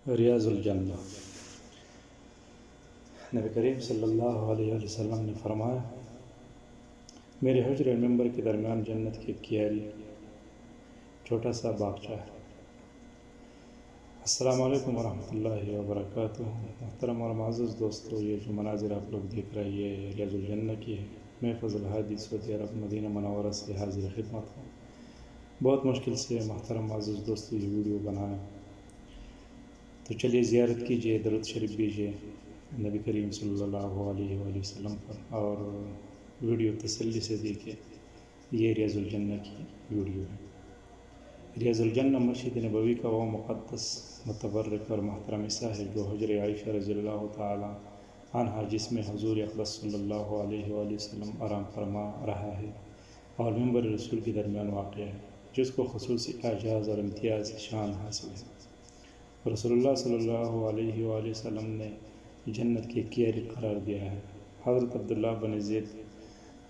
ریاض الجنہ۔ نبی کریم صلی اللہ علیہ وسلم نے فرمایا، میرے حجر ممبر کے درمیان جنت کی ایک کیاری چھوٹا سا باغچہ ہے۔ السلام علیکم ورحمۃ اللہ وبرکاتہ۔ محترم اور معزز دوستو، یہ جو مناظر آپ لوگ دیکھ رہے ہیں یہ ریاض الجنہ کی ہے۔ میں فضل ہادی سعودی عرب مدینہ منورہ سے حاضر خدمت ہوں۔ بہت مشکل سے محترم معزز دوستو یہ ویڈیو بنایا، تو چلیے زیارت کیجیے، درود شریف بھیجیے نبی کریم صلی اللہ علیہ وآلہ وسلم پر، اور ویڈیو تسلی سے دیکھیں۔ یہ ریاض الجنہ کی ویڈیو ہے۔ ریاض الجنہ مسجد نبوی کا وہ مقدس، متبرک اور محترم حصہ ہے جو حجر عائشہ رضی اللہ تعالی عنہا، جس میں حضور اقدس صلی اللہ علیہ وآلہ وسلم آرام فرما رہا ہے، اور ممبر رسول کے درمیان واقع ہے، جس کو خصوصی اعزاز اور امتیاز شان حاصل ہے۔ رسول اللہ صلی اللہ علیہ وآلہ وسلم نے جنت کی کیاری قرار دیا ہے۔ حضرت عبداللہ بن زید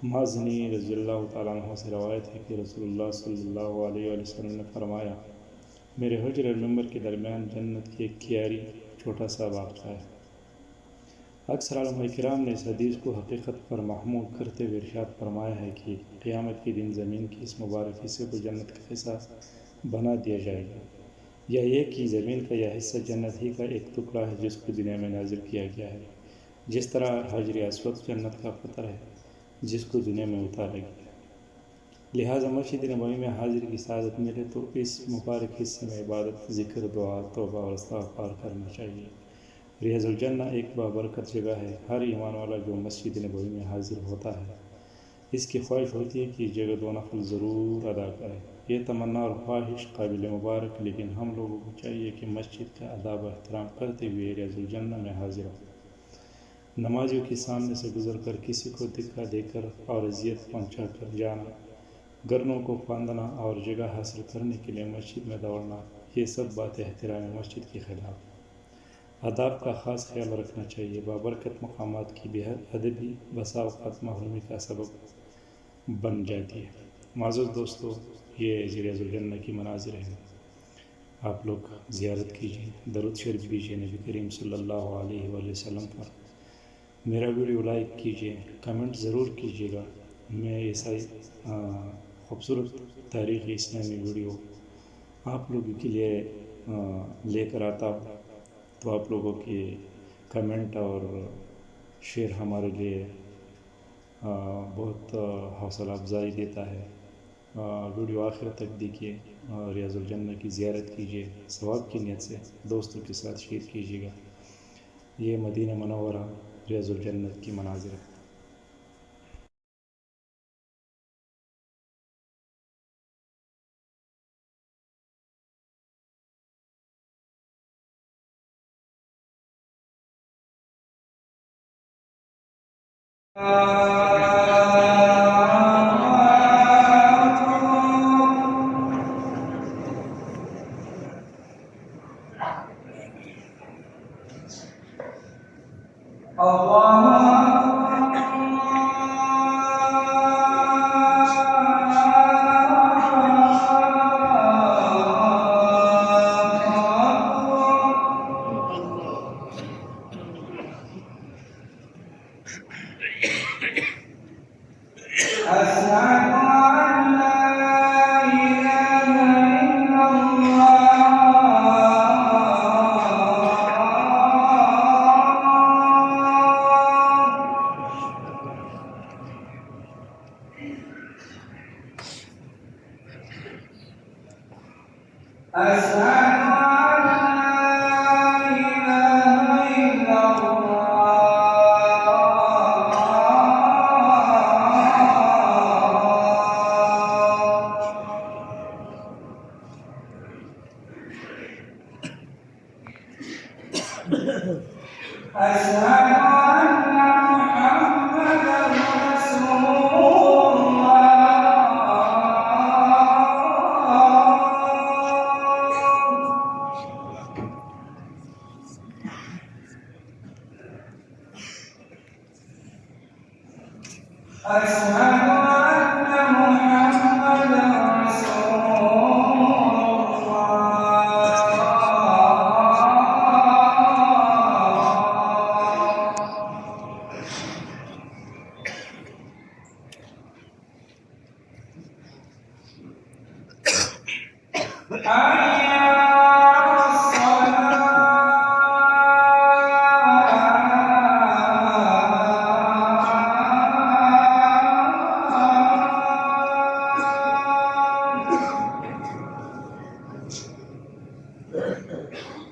مازنی رضی اللہ تعالیٰ عنہ سے روایت ہے کہ رسول اللہ صلی اللہ علیہ وآلہ وسلم نے فرمایا، میرے حجر اور ممبر کے درمیان جنت کی ایک کیاری چھوٹا سا باغچہ ہے۔ اکثر علماء کرام نے اس حدیث کو حقیقت پر محمول کرتے ہوئے ارشاد فرمایا ہے کہ قیامت کے دن زمین کی اس مبارک حصے کو جنت کا حصہ بنا دیا جائے گا، یا یہ کہ زمین کا یہ حصہ جنت ہی کا ایک ٹکڑا ہے جس کو دنیا میں نازل کیا گیا ہے، جس طرح حجر اسود جنت کا پتھر ہے جس کو دنیا میں اتارا گیا۔ لہٰذا مسجد نبوی میں حاضر کی سعادت ملے تو اس مبارک حصے میں عبادت، ذکر، دعا، توبہ اور استغفار کرنا چاہیے۔ ریاض الجنہ ایک بابرکت جگہ ہے۔ ہر ایمان والا جو مسجد نبوی میں حاضر ہوتا ہے، اس کی خواہش ہوتی ہے کہ اس جگہ 2 نفل ضرور ادا کرے۔ یہ تمنا اور خواہش قابل مبارک، لیکن ہم لوگوں کو چاہیے کہ مسجد کا اداب و احترام کرتے ہوئے ریاض الجنہ میں حاضر ہوں۔ نمازیوں کے سامنے سے گزر کر کسی کو دھکا دے کر اور اذیت پہنچا کر جانا، گرنوں کو پھاندنا اور جگہ حاصل کرنے کے لیے مسجد میں دوڑنا، یہ سب باتیں احترام مسجد کے خلاف۔ آداب کا خاص خیال رکھنا چاہیے۔ بابرکت مقامات کی بے حد ادبی بسا اوقات محرومی کا سبب بن جاتی ہے۔ معزز دوستو، یہ ریاض الجنہ کی مناظر ہیں، آپ لوگ زیارت کیجیے، درود شریف بھیجیے نبی کریم صلی اللہ علیہ وآلہ وسلم پر۔ میرا ویڈیو لائک کیجیے، کمنٹ ضرور کیجیے گا۔ میں ایسا خوبصورت تاریخی اسلامی ویڈیو آپ لوگوں کے لیے لے کر آتا ہوں، تو آپ لوگوں کے کمنٹ اور شیئر ہمارے لیے بہت حوصلہ افزائی دیتا ہے۔ ویڈیو آخر تک دیکھیے، ریاض الجنہ کی زیارت کیجیے، ثواب کی نیت سے دوستوں کے ساتھ شیئر کیجیے گا۔ یہ مدینہ منورہ ریاض الجنہ کی مناظر ہے۔ حي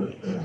على